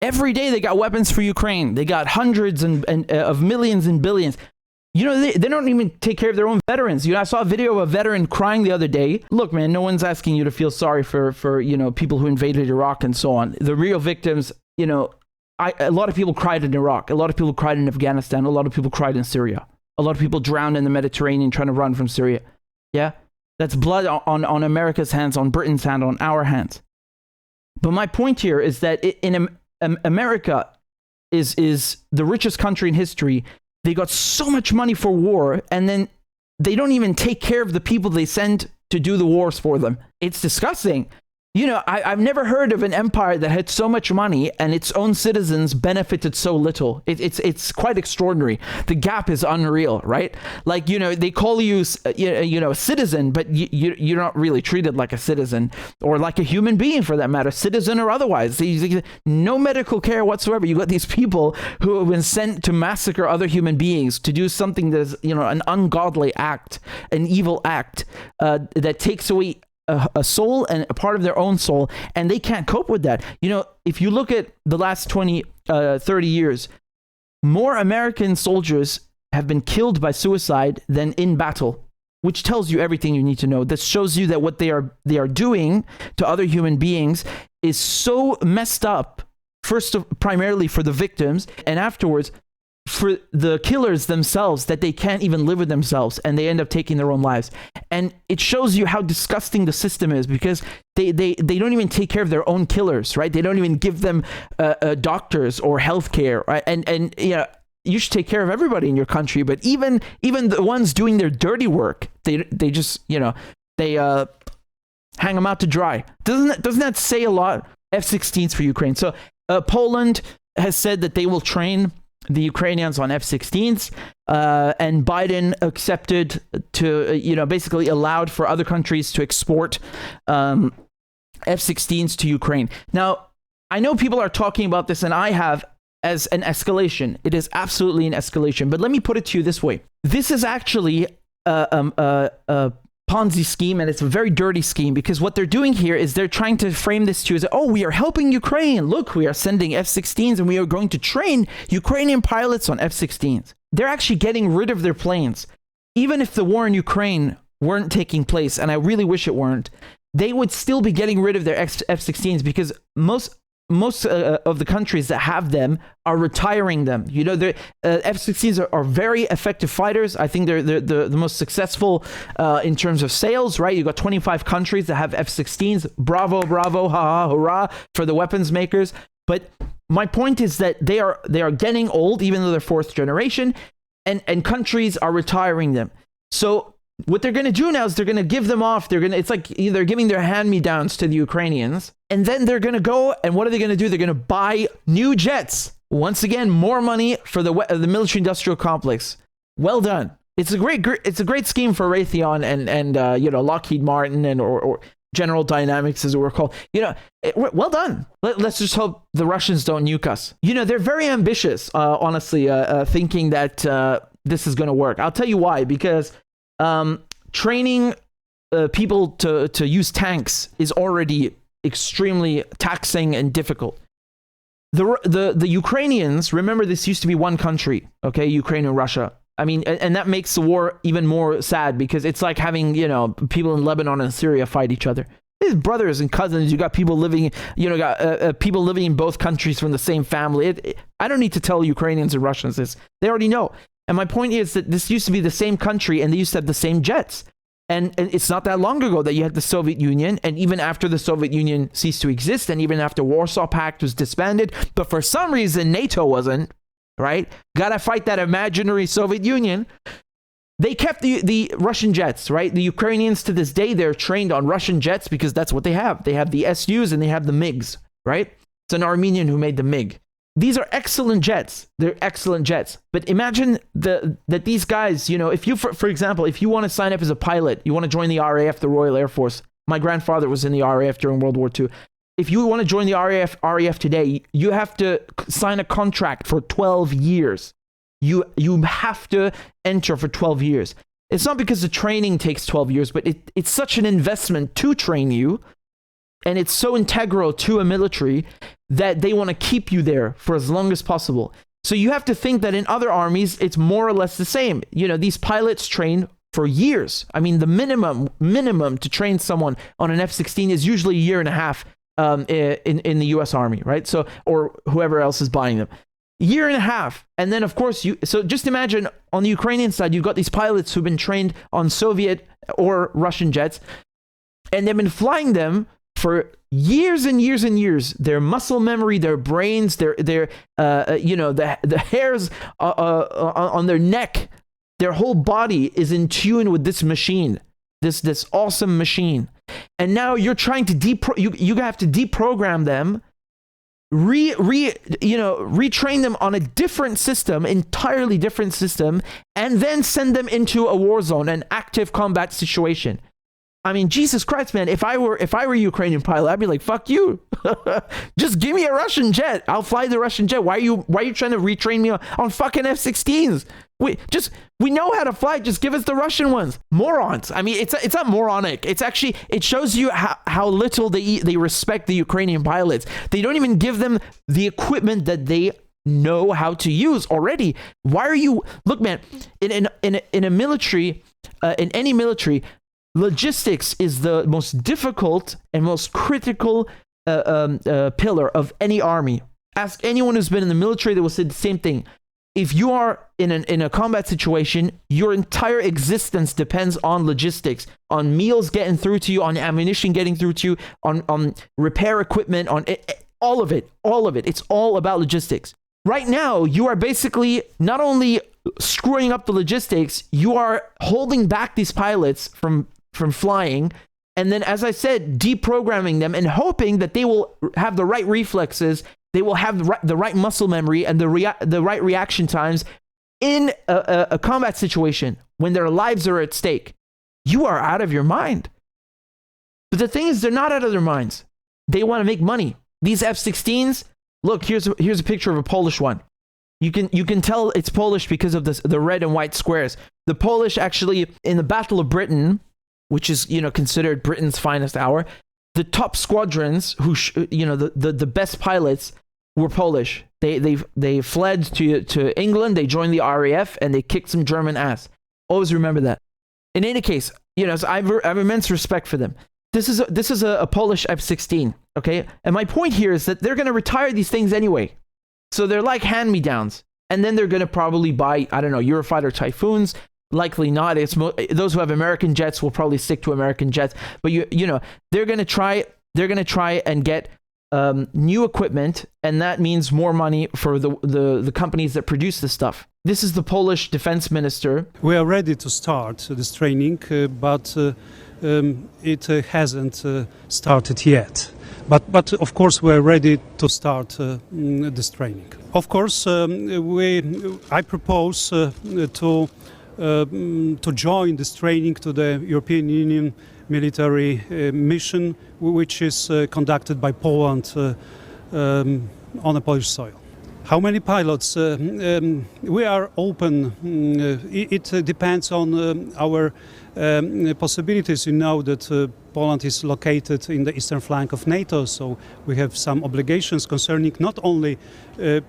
Every day they got weapons for Ukraine. They got hundreds of millions and billions. You know, they don't even take care of their own veterans. You know, I saw a video of a veteran crying the other day. Look, man, no one's asking you to feel sorry for you know, people who invaded Iraq and so on. The real victims, you know, a lot of people cried in Iraq. A lot of people cried in Afghanistan. A lot of people cried in Syria. A lot of people drowned in the Mediterranean trying to run from Syria. Yeah? That's blood on America's hands, on Britain's hand, on our hands. But my point here is that America is the richest country in history. They got so much money for war, and then they don't even take care of the people they send to do the wars for them. It's disgusting. You know, I've never heard of an empire that had so much money and its own citizens benefited so little. It's quite extraordinary. The gap is unreal, right? Like, you know, they call you, you know, a citizen, but you're not really treated like a citizen or like a human being for that matter, citizen or otherwise. No medical care whatsoever. You got these people who have been sent to massacre other human beings, to do something that's, you know, an ungodly act, an evil act that takes away a soul and a part of their own soul, and they can't cope with that. You know, if you look at the last 30 years, more American soldiers have been killed by suicide than in battle, which tells you everything you need to know. This shows you that what they are doing to other human beings is so messed up, primarily for the victims, and afterwards for the killers themselves, that they can't even live with themselves and they end up taking their own lives. And it shows you how disgusting the system is, because they don't even take care of their own killers, right? They don't even give them doctors or healthcare, right? And you know, you should take care of everybody in your country, but even the ones doing their dirty work, they just, you know, they hang them out to dry. Doesn't that say a lot? F-16s for Ukraine. So Poland has said that they will train the Ukrainians on F-16s, and Biden accepted to, you know, basically allowed for other countries to export F-16s to Ukraine. Now, I know people are talking about this, and I have, as an escalation. It is absolutely an escalation. But let me put it to you this way. This is actually a Ponzi scheme, and it's a very dirty scheme, because what they're doing here is they're trying to frame this to you as, oh, we are helping Ukraine. Look, we are sending F-16s and we are going to train Ukrainian pilots on F-16s. They're actually getting rid of their planes. Even if the war in Ukraine weren't taking place, and I really wish it weren't, they would still be getting rid of their F-16s, because most of the countries that have them are retiring them. You know, the F-16s are very effective fighters. I think they're the most successful in terms of sales, right? You got 25 countries that have F-16s. Bravo, bravo, ha ha, hurrah for the weapons makers. But my point is that they are getting old, even though they're fourth generation, and countries are retiring them. So what they're going to do now is they're going to give them off. It's like they're giving their hand-me-downs to the Ukrainians, and then they're going to go, and what are they going to do? They're going to buy new jets. Once again, more money for the military-industrial complex. Well done. It's a great scheme for Raytheon and you know, Lockheed Martin and or General Dynamics, as we're called. You know, well done. Let's just hope the Russians don't nuke us. You know, they're very ambitious, honestly, thinking that this is going to work. I'll tell you why. Because training people to use tanks is already extremely taxing and difficult. The Ukrainians, remember, this used to be one country, okay? Ukraine and Russia. I mean, and that makes the war even more sad, because it's like having, you know, people in Lebanon and Syria fight each other. These brothers and cousins. You got people living, you know, people living in both countries from the same family. I don't need to tell Ukrainians and Russians this. They already know. And my point is that this used to be the same country, and they used to have the same jets. And it's not that long ago that you had the Soviet Union, and even after the Soviet Union ceased to exist, and even after Warsaw Pact was disbanded, but for some reason NATO wasn't, right? Gotta fight that imaginary Soviet Union. They kept the Russian jets, right? The Ukrainians to this day, they're trained on Russian jets because that's what they have. They have the SUs and they have the MiGs, right? It's an Armenian who made the MiG. These are excellent jets. They're excellent jets. But imagine that these guys, you know, if you, for example, if you want to sign up as a pilot, you want to join the RAF, the Royal Air Force. My grandfather was in the RAF during World War II. If you want to join the RAF today, you have to sign a contract for 12 years. You have to enter for 12 years. It's not because the training takes 12 years, but it's such an investment to train you and it's so integral to a military that they want to keep you there for as long as possible. So you have to think that in other armies, it's more or less the same. These pilots train for years. I mean, the minimum to train someone on an F-16 is usually a year and a half in the U.S. Army, right? So, or whoever else is buying them. Year and a half. And then, of course, so just imagine on the Ukrainian side, you've got these pilots who've been trained on Soviet or Russian jets, and they've been flying them for years and years and years. Their muscle memory, their brains, the hairs on their neck, their whole body is in tune with this machine, this awesome machine. And now you're trying to you have to deprogram them, retrain them on a different system, entirely different system, and then send them into a war zone, an active combat situation. I mean, Jesus Christ, man, if I were a Ukrainian pilot, I'd be like, fuck you. Just give me a Russian jet. I'll fly the Russian jet. Why are you trying to retrain me on fucking F-16s? We know how to fly. Just give us the Russian ones. Morons. I mean, it's not moronic. It's actually, it shows you how little they respect the Ukrainian pilots. They don't even give them the equipment that they know how to use already. Why are you, look, man, in a military, in any military, logistics is the most difficult and most critical pillar of any army. Ask anyone who's been in the military, they will say the same thing. If you are in a combat situation, your entire existence depends on logistics, on meals getting through to you, on ammunition getting through to you, on repair equipment, on all of it. It's all about logistics. Right now, you are basically not only screwing up the logistics, you are holding back these pilots from flying, and then, as I said, deprogramming them and hoping that they will have the right reflexes, they will have the right muscle memory and the right reaction times in a combat situation when their lives are at stake. You are out of your mind. But the thing is, they're not out of their minds. They want to make money. These F-16s, look, here's a picture of a Polish one. You can tell it's Polish because of the red and white squares. The Polish actually, in the Battle of Britain, which is considered Britain's finest hour, the top squadrons the best pilots were Polish. They fled to England, they joined the RAF, and they kicked some German ass. Always remember that. In any case, so I have immense respect for them. This is a Polish F-16, okay? And my point here is that they're going to retire these things anyway. So they're like hand-me-downs. And then they're going to probably buy, I don't know, Eurofighter Typhoons. Likely not. It's those who have American jets will probably stick to American jets. But they're going to try and get new equipment, and that means more money for the companies that produce this stuff. This is the Polish defense minister. We are ready to start this training, but it hasn't started yet. But of course we are ready to start this training. Of course, I propose to join this training to the European Union military mission, which is conducted by Poland on a Polish soil. How many pilots? We are open. It depends on our possibilities. You know that Poland is located in the eastern flank of NATO, so we have some obligations concerning not only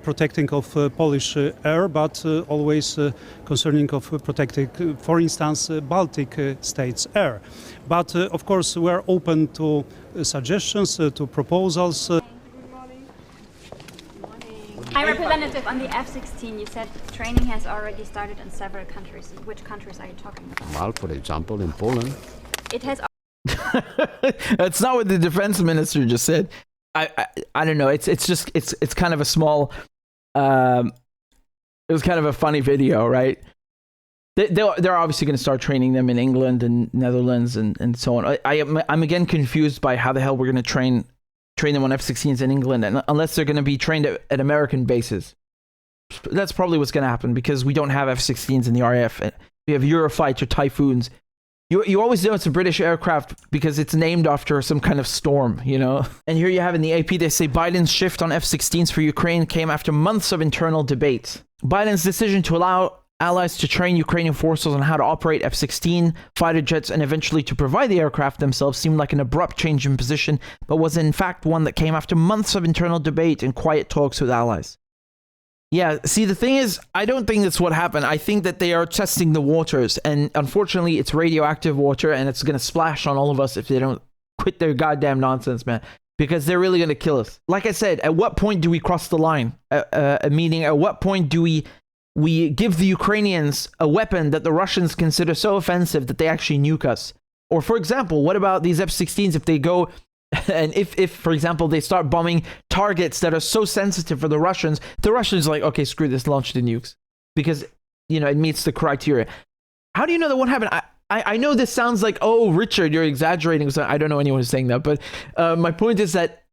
protecting of Polish air, but always concerning of protecting, for instance, Baltic states' air. But of course, we are open to suggestions, to proposals. Hi, Representative. On the F-16, you said training has already started in several countries. Which countries are you talking about? Well, for example, in Poland. It has. That's not what the defense minister just said. I don't know. It's kind of a small. It was kind of a funny video, right? They're obviously going to start training them in England and Netherlands and so on. I'm again confused by how the hell we're going to train them on F-16s in England, and unless they're going to be trained at American bases. That's probably what's going to happen, because we don't have F-16s in the RAF. We have Eurofighter Typhoons. You always know it's a British aircraft because it's named after some kind of storm, And here you have in the AP, they say Biden's shift on F-16s for Ukraine came after months of internal debate. Biden's decision to allow allies to train Ukrainian forces on how to operate F-16 fighter jets and eventually to provide the aircraft themselves seemed like an abrupt change in position, but was in fact one that came after months of internal debate and quiet talks with allies. Yeah, see, the thing is, I don't think that's what happened. I think that they are testing the waters, and unfortunately, it's radioactive water, and it's going to splash on all of us if they don't quit their goddamn nonsense, man, because they're really going to kill us. Like I said, at what point do we cross the line? Meaning, at what point do we give the Ukrainians a weapon that the Russians consider so offensive that they actually nuke us? Or, for example, what about these F-16s if they go... And if, for example, they start bombing targets that are so sensitive for the Russians are like, okay, screw this, launch the nukes. Because, it meets the criteria. How do you know that won't happen? I know this sounds like, oh, Richard, you're exaggerating. So I don't know anyone who's saying that. But my point is that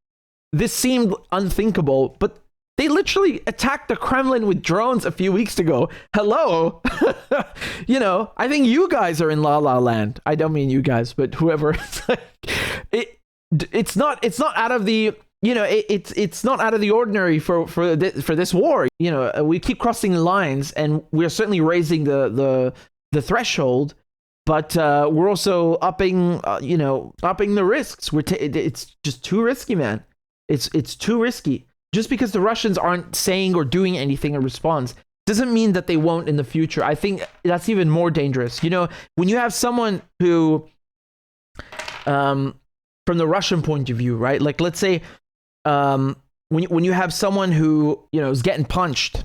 this seemed unthinkable. But they literally attacked the Kremlin with drones a few weeks ago. Hello? I think you guys are in La La Land. I don't mean you guys, but whoever. It's not out of the it's not out of the ordinary for this war. We keep crossing lines, and we're certainly raising the threshold, but we're also upping the risks. It's just too risky, man. It's too risky. Just because the Russians aren't saying or doing anything in response doesn't mean that they won't in the future. I think that's even more dangerous. When you have someone who from the Russian point of view, right? Like, let's say, when you have someone who is getting punched,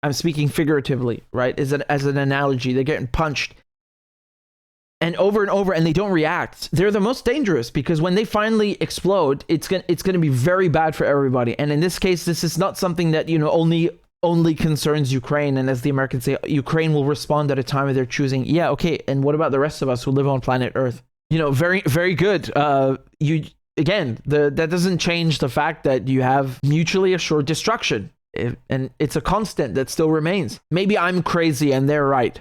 I'm speaking figuratively, right? As an analogy, they're getting punched, and over, and they don't react. They're the most dangerous because when they finally explode, it's gonna be very bad for everybody. And in this case, this is not something that only concerns Ukraine. And as the Americans say, Ukraine will respond at a time of their choosing. Yeah, okay. And what about the rest of us who live on planet Earth? Very, very good. That doesn't change the fact that you have mutually assured destruction, and it's a constant that still remains. Maybe I'm crazy and they're right.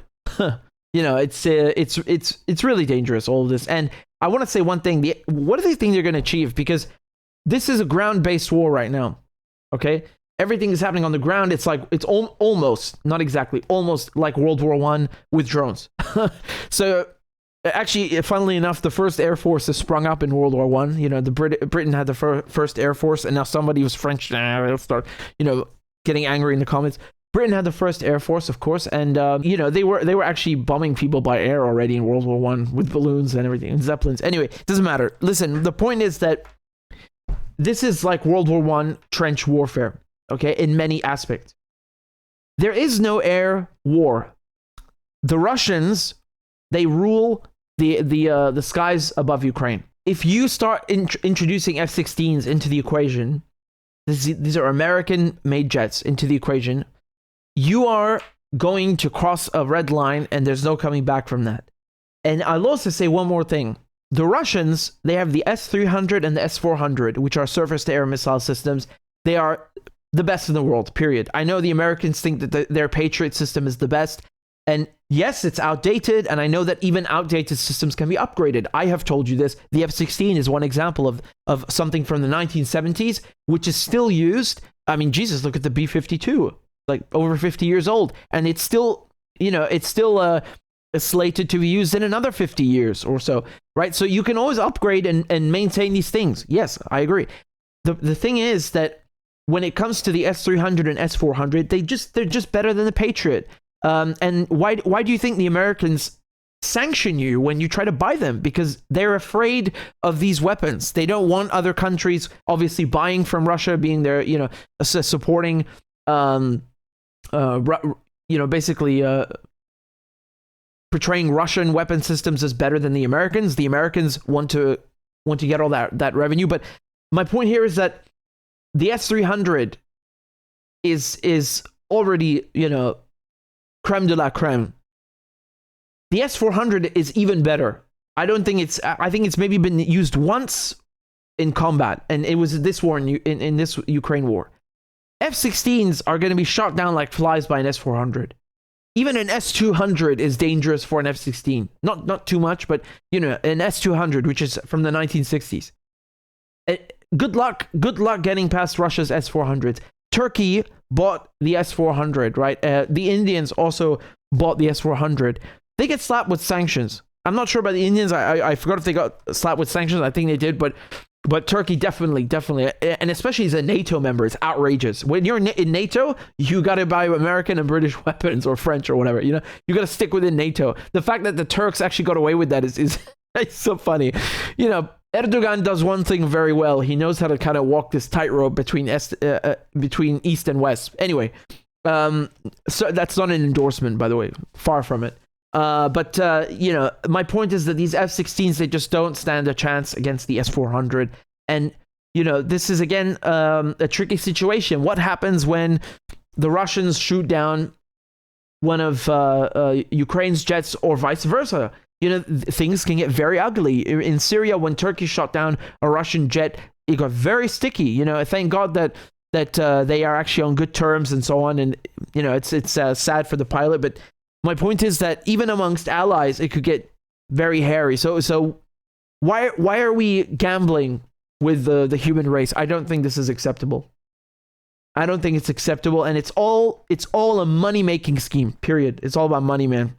It's really dangerous, all of this. And I want to say one thing: what do they think they're going to achieve? Because this is a ground-based war right now. Okay, everything is happening on the ground. It's like almost, not exactly, almost like World War I with drones. So. Actually, funnily enough, the first Air Force has sprung up in World War One. Britain had the first Air Force, and now somebody was French. They'll start, getting angry in the comments. Britain had the first Air Force, of course, and they were actually bombing people by air already in World War One with balloons and everything, and Zeppelins. Anyway, it doesn't matter. Listen, the point is that this is like World War One trench warfare. Okay, in many aspects, there is no air war. The Russians, they rule the skies above Ukraine. If you start introducing F-16s into the equation, these are American-made jets into the equation, you are going to cross a red line, and there's no coming back from that. And I'll also say one more thing. The Russians, they have the S-300 and the S-400, which are surface-to-air missile systems. They are the best in the world, period. I know the Americans think that their Patriot system is the best. And yes, it's outdated, and I know that even outdated systems can be upgraded. I have told you this. The F-16 is one example of something from the 1970s, which is still used. I mean, Jesus, look at the B-52, like over 50 years old, and it's still, slated to be used in another 50 years or so, right? So you can always upgrade and maintain these things. Yes, I agree. The thing is that when it comes to the S-300 and S-400, they're just better than the Patriot. And why do you think the Americans sanction you when you try to buy them? Because they're afraid of these weapons. They don't want other countries obviously buying from Russia, being there, supporting, basically portraying Russian weapon systems as better than the Americans. The Americans want to get all that revenue. But my point here is that the S-300 is already, creme de la creme. The S-400 is even better. I think it's maybe been used once in combat, and it was this war in this Ukraine war. F-16s are going to be shot down like flies by an S-400. Even an S-200 is dangerous for an F-16. Not too much, but an S-200, which is from the 1960s. Good luck getting past Russia's S-400s. Turkey bought the S-400, right? The Indians also bought the S-400. They get slapped with sanctions. I'm not sure about the Indians. I forgot if they got slapped with sanctions. I think they did, but Turkey definitely, and especially as a NATO member, it's outrageous. When you're in NATO, you got to buy American and British weapons or French or whatever. You know, you got to stick within NATO. The fact that the Turks actually got away with that is it's so funny. You know, Erdogan does one thing very well. He knows how to kind of walk this tightrope between East and West. Anyway, so that's not an endorsement, by the way. Far from it. But you know, my point is that these F-16s, they just don't stand a chance against the S-400. And, you know, this is, again, a tricky situation. What happens when the Russians shoot down one of Ukraine's jets or vice versa? You know, things can get very ugly. In Syria, when Turkey shot down a Russian jet, it got very sticky. You know, thank God that they are actually on good terms and so on. And, you know, it's sad for the pilot, but my point is that even amongst allies, it could get very hairy. So why are we gambling with the human race? I don't think this is acceptable. I don't think it's acceptable, and it's all a money-making scheme, period. It's all about money, man.